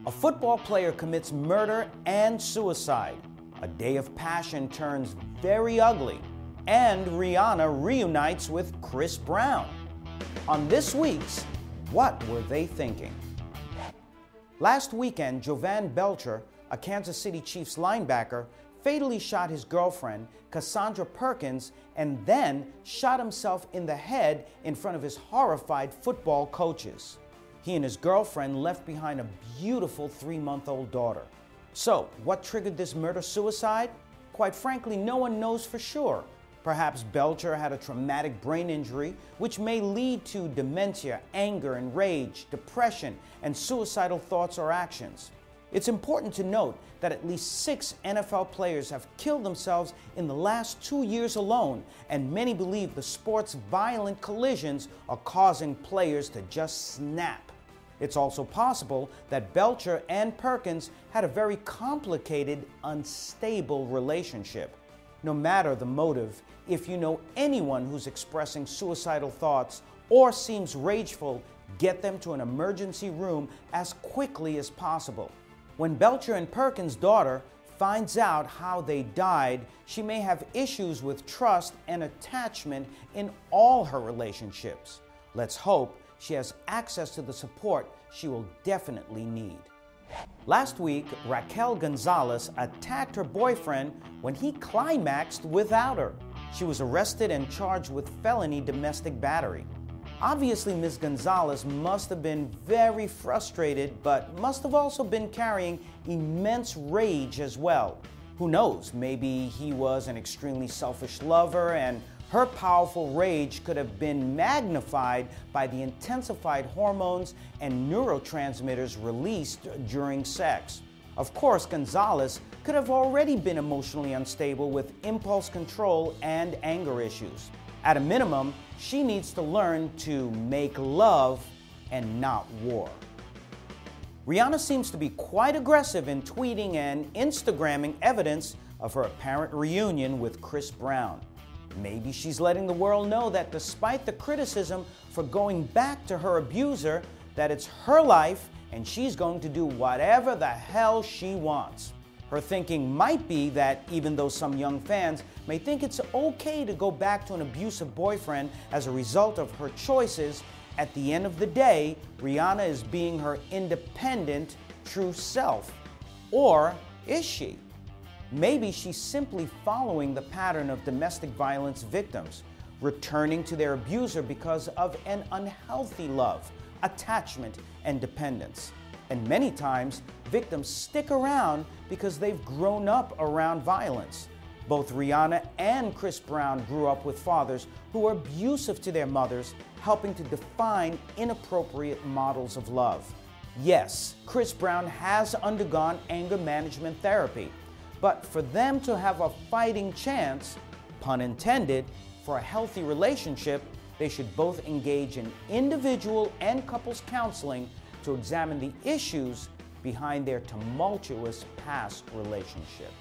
A football player commits murder and suicide. A day of passion turns very ugly. And Rihanna reunites with Chris Brown. On this week's What Were They Thinking? Last weekend, Jovan Belcher, a Kansas City Chiefs linebacker, fatally shot his girlfriend, Cassandra Perkins, and then shot himself in the head in front of his horrified football coaches. He and his girlfriend left behind a beautiful 3-month-old daughter. So, what triggered this murder-suicide? Quite frankly, no one knows for sure. Perhaps Belcher had a traumatic brain injury, which may lead to dementia, anger and rage, depression, and suicidal thoughts or actions. It's important to note that at least 6 NFL players have killed themselves in the last 2 years alone, and many believe the sport's violent collisions are causing players to just snap. It's also possible that Belcher and Perkins had a very complicated, unstable relationship. No matter the motive, if you know anyone who's expressing suicidal thoughts or seems rageful, get them to an emergency room as quickly as possible. When Belcher and Perkins' daughter finds out how they died, she may have issues with trust and attachment in all her relationships. Let's hope she has access to the support she will definitely need. Last week, Raquel Gonzalez attacked her boyfriend when he climaxed without her. She was arrested and charged with felony domestic battery. Obviously, Ms. Gonzalez must have been very frustrated, but must have also been carrying immense rage as well. Who knows, maybe he was an extremely selfish lover and her powerful rage could have been magnified by the intensified hormones and neurotransmitters released during sex. Of course, Gonzalez could have already been emotionally unstable with impulse control and anger issues. At a minimum, she needs to learn to make love and not war. Rihanna seems to be quite aggressive in tweeting and Instagramming evidence of her apparent reunion with Chris Brown. Maybe she's letting the world know that despite the criticism for going back to her abuser, that it's her life and she's going to do whatever the hell she wants. Her thinking might be that even though some young fans may think it's okay to go back to an abusive boyfriend as a result of her choices, at the end of the day, Rihanna is being her independent, true self. Or is she? Maybe she's simply following the pattern of domestic violence victims, returning to their abuser because of an unhealthy love, attachment, and dependence. And many times, victims stick around because they've grown up around violence. Both Rihanna and Chris Brown grew up with fathers who were abusive to their mothers, helping to define inappropriate models of love. Yes, Chris Brown has undergone anger management therapy. But for them to have a fighting chance, pun intended, for a healthy relationship, they should both engage in individual and couples counseling to examine the issues behind their tumultuous past relationship.